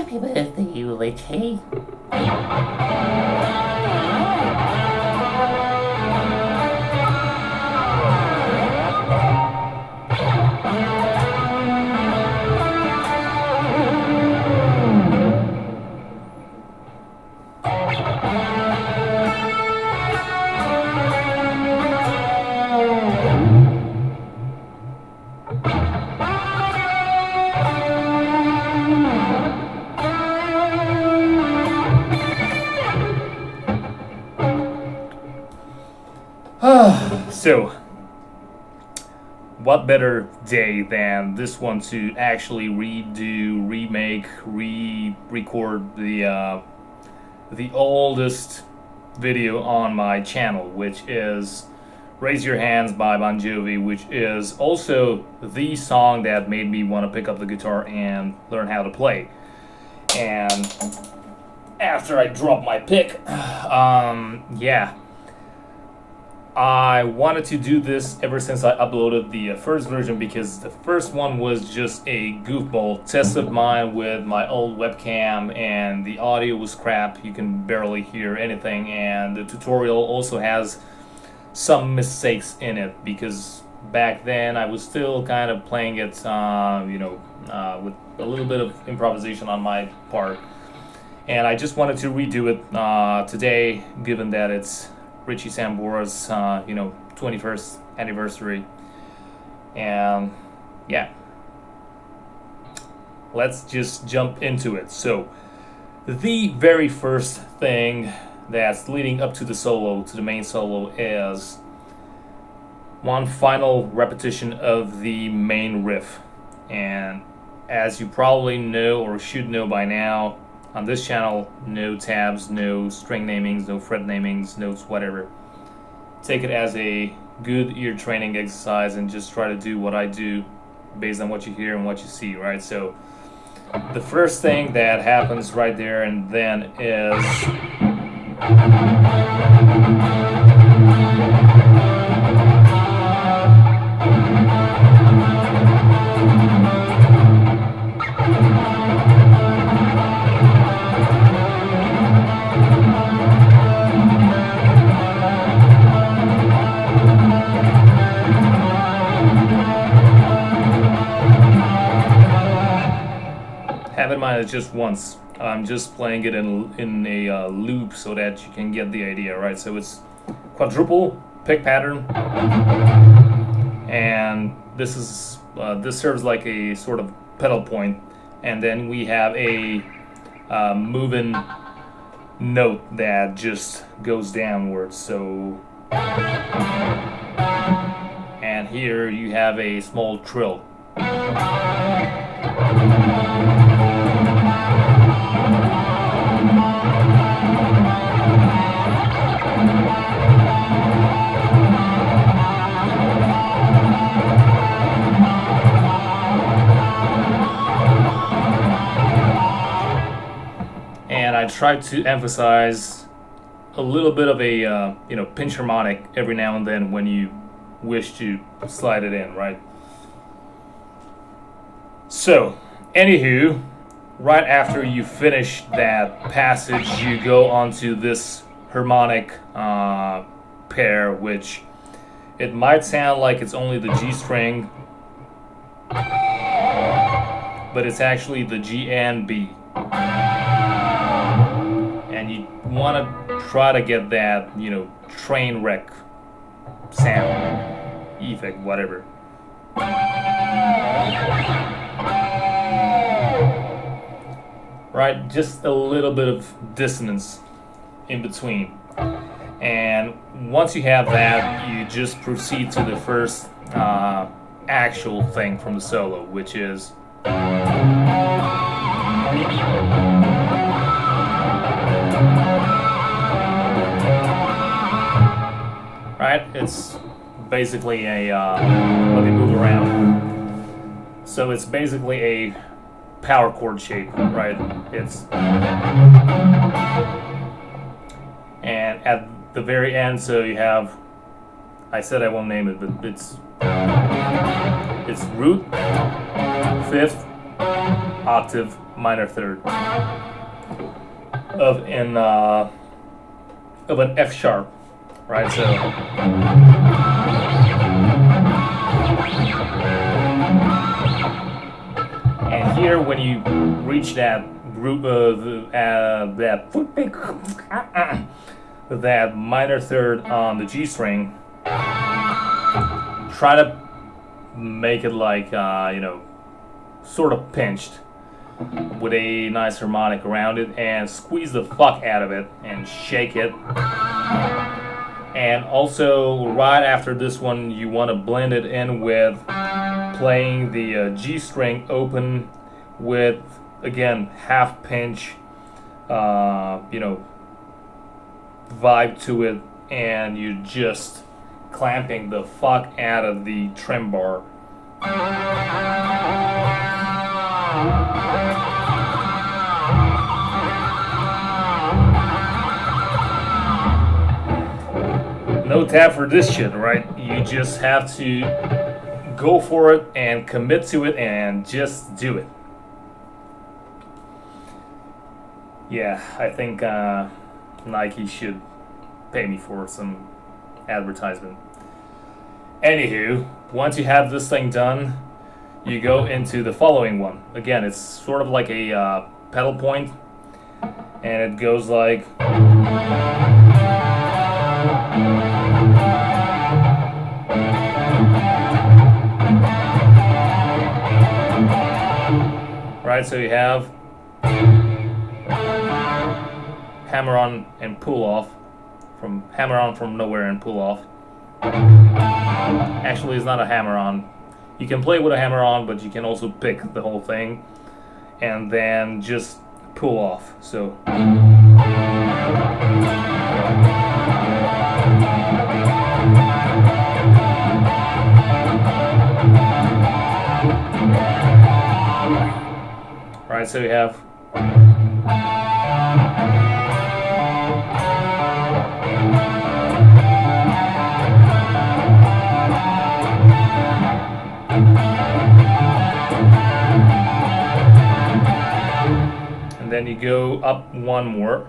Happy birthday, Richie. So, what better day than this one to actually redo, remake, re-record the oldest video on my channel, which is "Raise Your Hands" by Bon Jovi, which is also the song that made me want to pick up the guitar and learn how to play. And after I dropped my pick, I wanted to do this ever since I uploaded the first version, because the first one was just a goofball test of mine with my old webcam, and the audio was crap. You can barely hear anything, and the tutorial also has some mistakes in it, because back then I was still kind of playing it, with a little bit of improvisation on my part. And I just wanted to redo it today, given that it's Richie Sambora's 21st anniversary. And yeah, let's just jump into it. So the very first thing that's leading up to the solo, to the main solo, is one final repetition of the main riff. And as you probably know, or should know by now, on this channel, no tabs, no string namings, no fret namings, notes, whatever. Take it as a good ear training exercise and just try to do what I do based on what you hear and what you see, right? So the first thing that happens right there and then is have in mind it's just once. I'm just playing it in a loop so that you can get the idea, right? So it's quadruple pick pattern, and this serves like a sort of pedal point, and then we have a moving note that just goes downwards. So, and here you have a small trill. And I tried to emphasize a little bit of a pinch harmonic every now and then when you wish to slide it in, right? So, anywho, right after you finish that passage, you go onto this harmonic pair, which it might sound like it's only the G string, but it's actually the G and B. And you want to try to get that, train wreck sound, effect, whatever. Right, just a little bit of dissonance in between. And once you have that, you just proceed to the first actual thing from the solo, which is right? It's basically a let me move around. So it's basically a power chord shape, right? It's, and at the very end, so you have, I said I won't name it, but it's root, fifth, octave minor third of an F sharp, right? So and here when you reach that group that minor third on the G string, try to make it like sort of pinched with a nice harmonic around it, and squeeze the fuck out of it and shake it. And also right after this one you want to blend it in with playing the G string open with, again, half pinch vibe to it, and you just clamping the fuck out of the trem bar. No tab for this shit, right? You just have to go for it and commit to it and just do it. Yeah, I think Nike should pay me for some advertisement. Anywho, once you have this thing done, you go into the following one. Again, it's sort of like a pedal point, and it goes like... Right, so you have hammer on and pull off, from hammer on from nowhere and pull off. Actually, it's not a hammer on. You can play with a hammer on, but you can also pick the whole thing and then just pull off. So right, so you have and then you go up one more.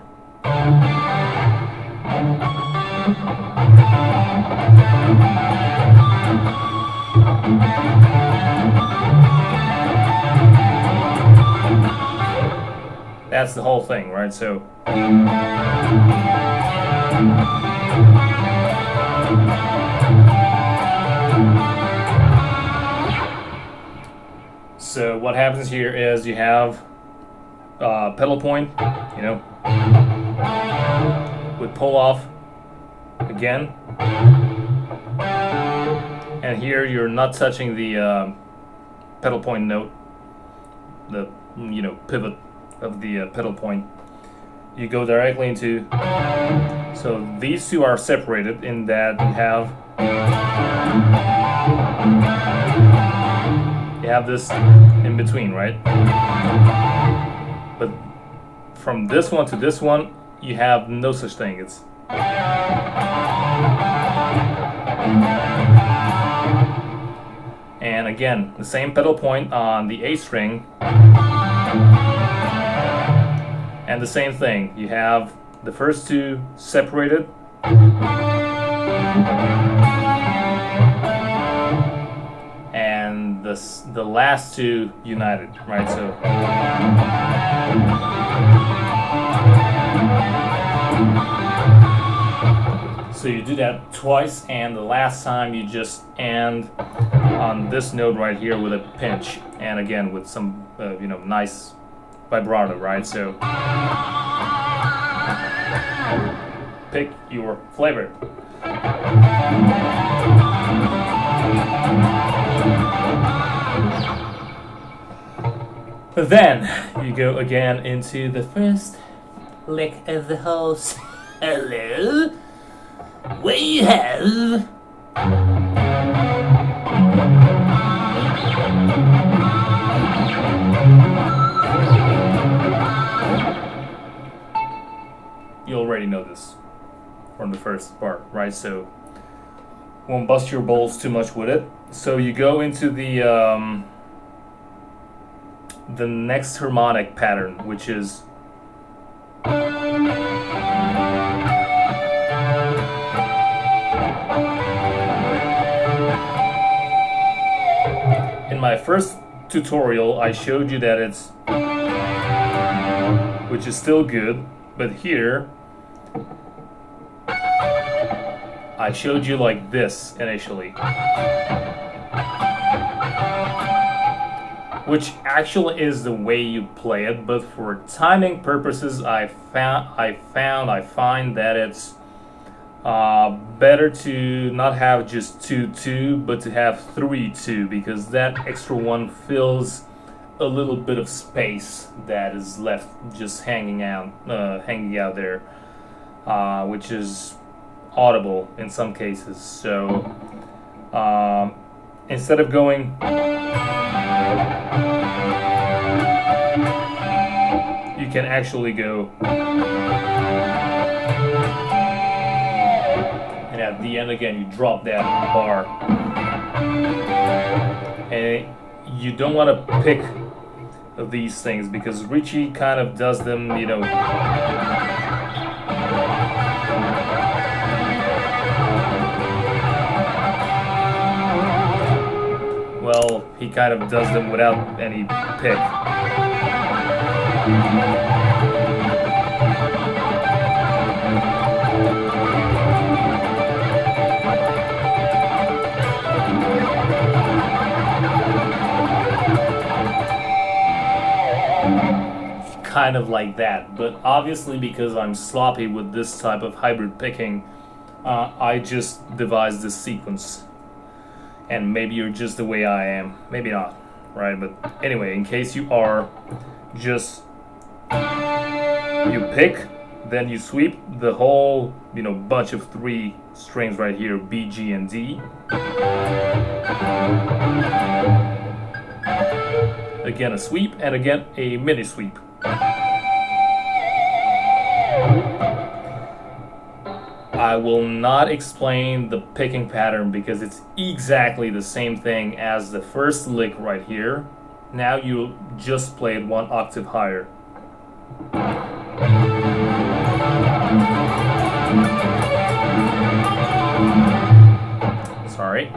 That's the whole thing, right? So what happens here is you have pedal point, with pull off again, and here you're not touching the pedal point note, the pivot of the pedal point. You go directly into, so these two are separated in that you have this in between, right? But from this one to this one, you have no such thing. It's and again, the same pedal point on the A string, and the same thing. You have the first two separated, and the last two united, right? So you do that twice, and the last time you just end on this note right here with a pinch, and again with some nice vibrato, right? So pick your flavor. Then you go again into the first lick of the whole hello, where you have you already know this from the first part, right? So won't bust your balls too much with it. So you go into the the next harmonic pattern, which is in my first tutorial I showed you that it's, which is still good, but here I showed you like this initially, which actually is the way you play it, but for timing purposes I find that it's better to not have just 2-2, but to have 3-2, because that extra one fills a little bit of space that is left just hanging out there, which is audible in some cases. So instead of going, you can actually go, and at the end again you drop that bar, and you don't want to pick these things because Richie kind of does them, you know, well, he kind of does them without any pick. Kind of like that, but obviously because I'm sloppy with this type of hybrid picking, I just devised this sequence. And maybe you're just the way I am, maybe not, right? But anyway, in case you are, just you pick, then you sweep the whole, you know, bunch of 3 strings right here, B, G, and D. Again a sweep, and again a mini sweep. I will not explain the picking pattern because it's exactly the same thing as the first lick right here. Now you just play it 1 octave higher. Sorry.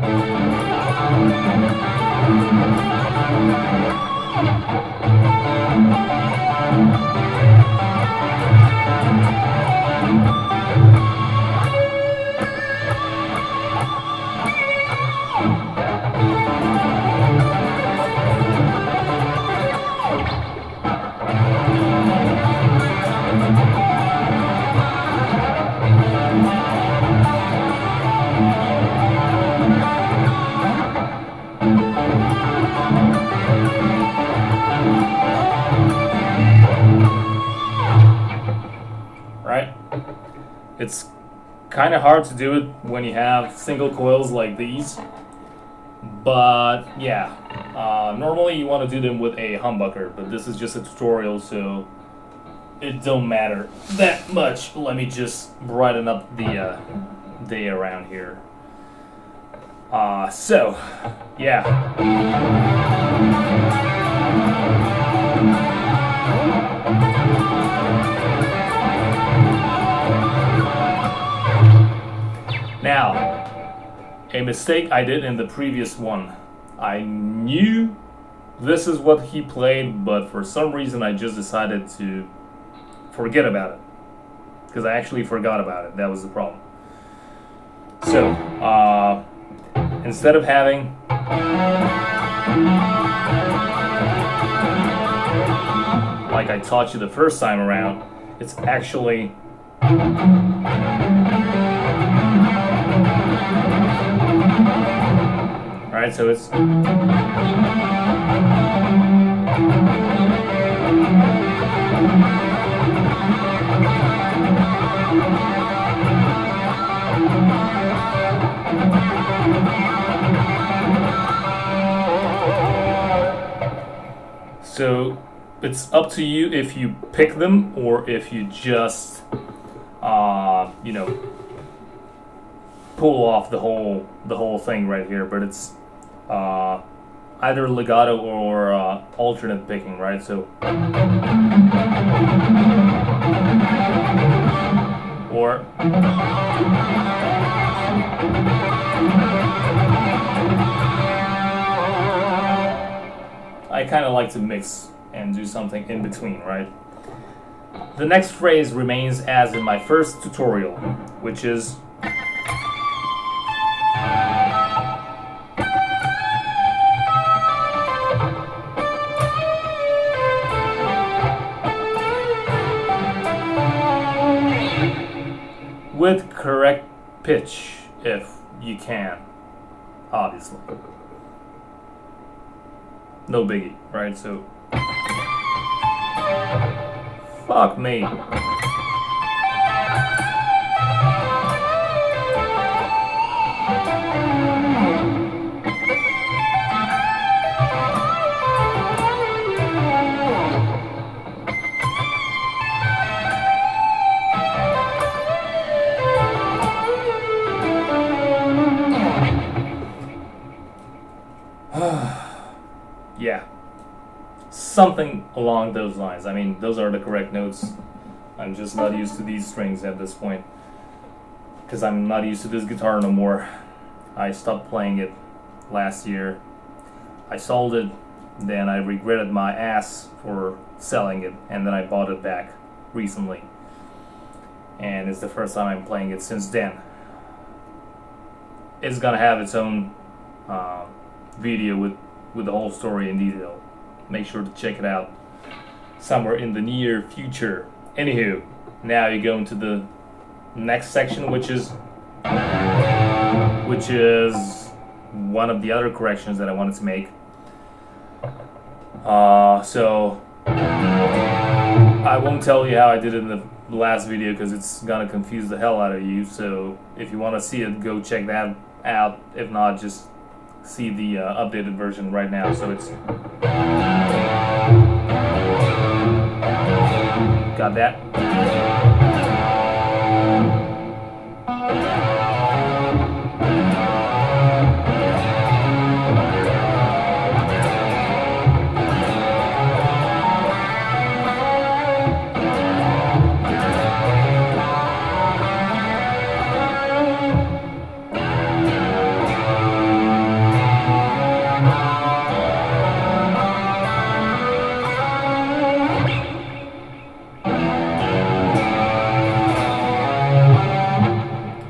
It's kind of hard to do it when you have single coils like these, but yeah, normally you want to do them with a humbucker, but this is just a tutorial, so it don't matter that much. Let me just brighten up the day around here. So yeah. Now, a mistake I did in the previous one. I knew this is what he played, but for some reason I just decided to forget about it. Because I actually forgot about it. That was the problem. So, instead of having like I taught you the first time around, it's actually alright, so it's so it's up to you if you pick them or if you just you know, pull off the whole thing right here, but it's I either legato or alternate picking, right? So, or I kind of like to mix and do something in between, right? The next phrase remains as in my first tutorial, which is with correct pitch, if you can, obviously. No biggie, right? So, fuck me. Yeah, something along those lines. I mean, those are the correct notes. I'm just not used to these strings at this point, because I'm not used to this guitar no more. I stopped playing it last year. I sold it, then I regretted my ass for selling it, and then I bought it back recently. And it's the first time I'm playing it since then. It's gonna have its own video with the whole story in detail. Make sure to check it out somewhere in the near future. Anywho, now you go into the next section, which is one of the other corrections that I wanted to make. So I won't tell you how I did it in the last video because it's gonna confuse the hell out of you. So if you want to see it, go check that out. If not, just see the updated version right now. So it's got that.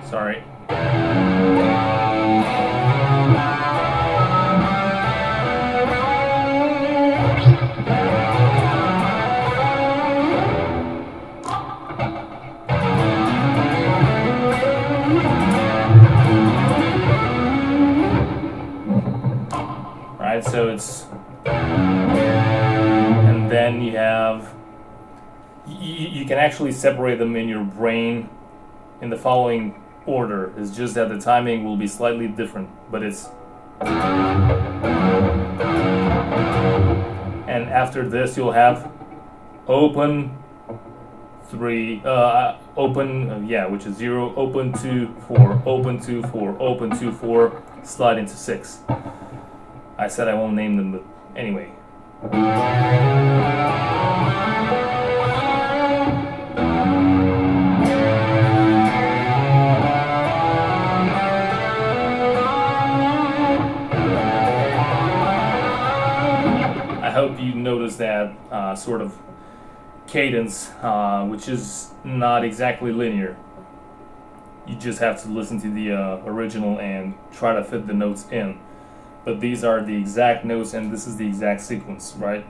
Sorry. Right, so it's, and then you have, you can actually separate them in your brain in the following order. It's just that the timing will be slightly different, but it's, and after this you'll have open 3, open, which is 0, open 2, 4, open 2, 4, open 2, 4, slide into 6. I said I won't name them, but anyway. I hope you notice that sort of cadence, which is not exactly linear. You just have to listen to the original and try to fit the notes in. But these are the exact notes, and this is the exact sequence, right?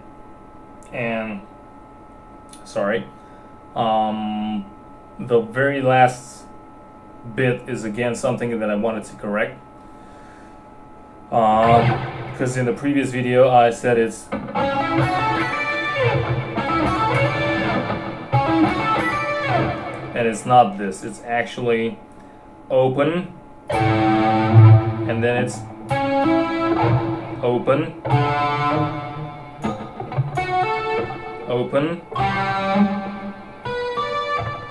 And sorry, the very last bit is again something that I wanted to correct, because in the previous video I said it's and it's not this. It's actually open, and then it's open, open,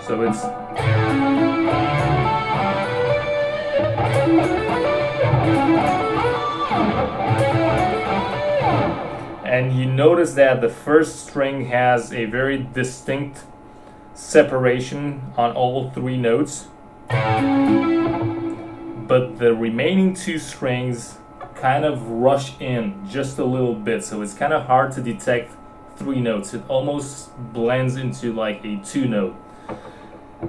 so it's And you notice that the first string has a very distinct separation on all 3 notes, but the remaining 2 strings kind of rush in just a little bit, so it's kind of hard to detect 3 notes. It almost blends into like a 2 note.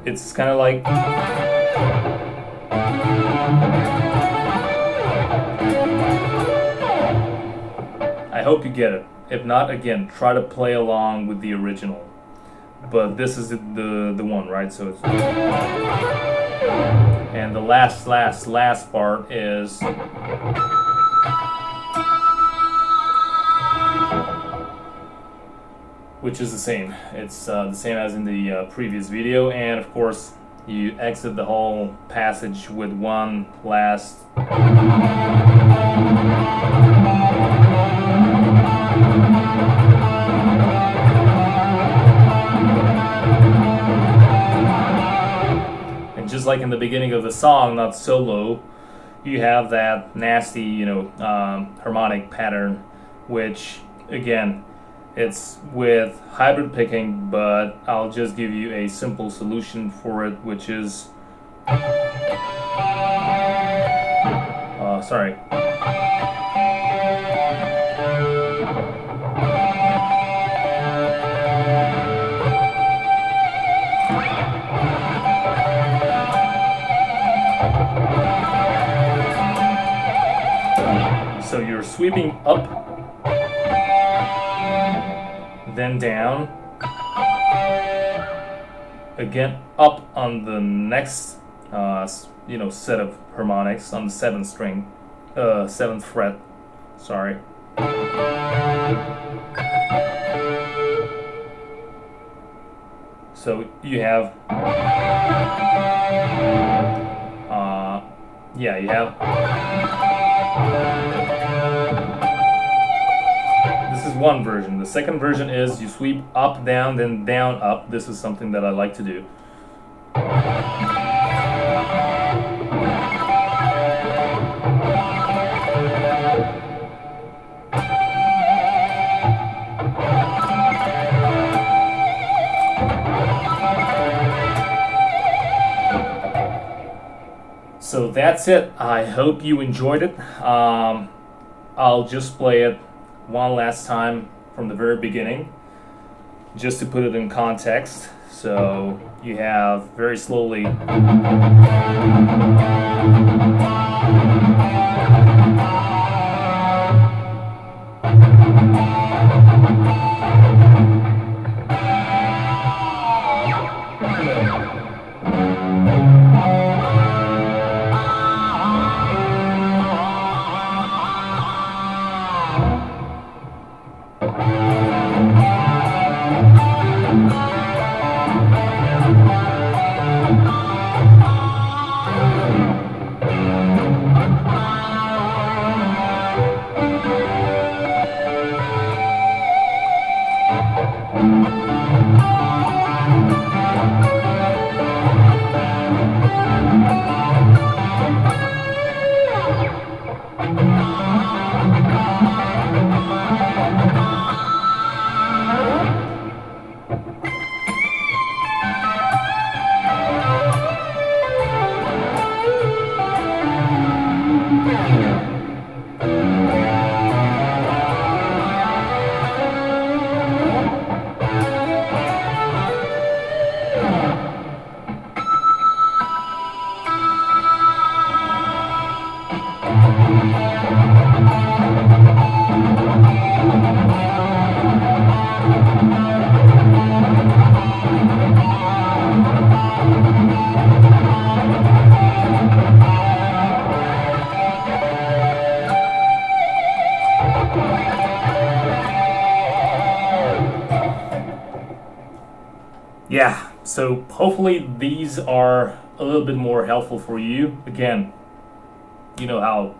It's kind of like I hope you get it. If not, again, try to play along with the original. But this is the one, right? So it's, and the last part is which is the same. It's the same as in the previous video, and of course you exit the whole passage with one last and just like in the beginning of the song, not solo, you have that nasty, harmonic pattern, which again, it's with hybrid picking, but I'll just give you a simple solution for it, which is sorry. So you're sweeping up, then down, again up on the next set of harmonics on the 7th string, 7th fret, sorry. So you have you have one version. The second version is you sweep up, down, then down, up. This is something that I like to do. So that's it. I hope you enjoyed it. I'll just play it one last time from the very beginning, just to put it in context. So you have very slowly yeah, so hopefully these are a little bit more helpful for you. Again, you know how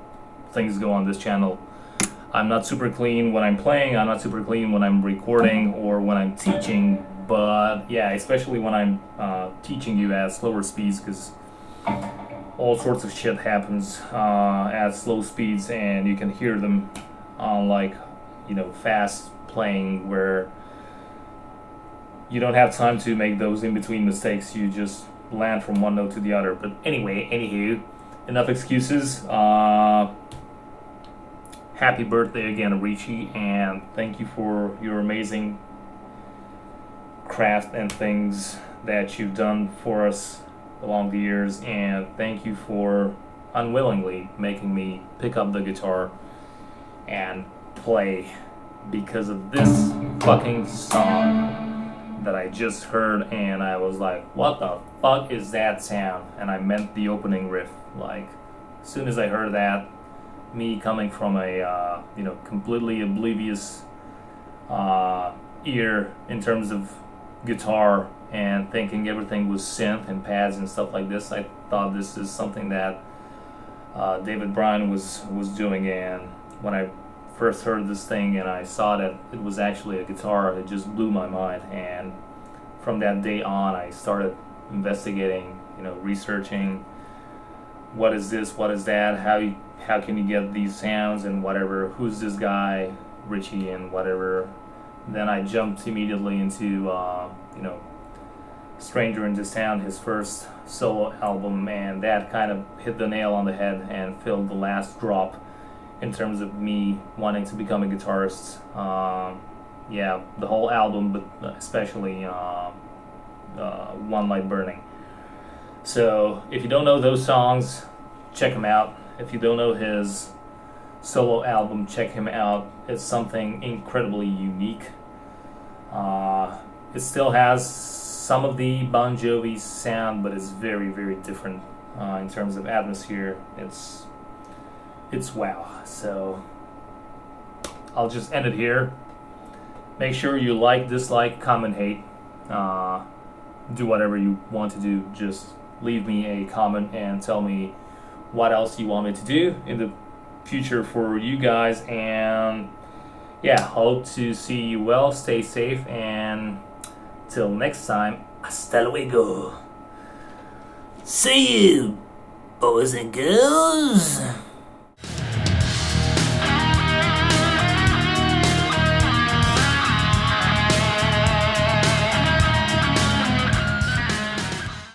things go on this channel. I'm not super clean when I'm playing, I'm not super clean when I'm recording or when I'm teaching, but yeah, especially when I'm teaching you at slower speeds, because all sorts of shit happens at slow speeds and you can hear them on like fast playing where you don't have time to make those in between mistakes. You just land from one note to the other. But anyway, anywho, enough excuses. Happy birthday again, Richie, and thank you for your amazing craft and things that you've done for us along the years, and thank you for unwillingly making me pick up the guitar and play because of this fucking song that I just heard, and I was like, what the fuck is that sound? And I meant the opening riff. Like, as soon as I heard that, me coming from a completely oblivious ear in terms of guitar and thinking everything was synth and pads and stuff like this, I thought this is something that David Bryan was doing. And when I first heard this thing and I saw that it was actually a guitar, it just blew my mind. And from that day on, I started investigating, researching what is this, what is that, how can you get these sounds and whatever, who's this guy, Richie, and whatever. Then I jumped immediately into, Stranger in This Town, his first solo album, and that kind of hit the nail on the head and filled the last drop in terms of me wanting to become a guitarist. The whole album, but especially One Light Burning. So if you don't know those songs, check them out. If you don't know his solo album, check him out. It's something incredibly unique. It still has some of the Bon Jovi sound, but it's very, very different in terms of atmosphere. It's wow. So I'll just end it here. Make sure you like, dislike, comment, hate. Do whatever you want to do. Just leave me a comment and tell me what else you want me to do in the future for you guys. And hope to see you well. Stay safe, and till next time, hasta luego. See you, boys and girls.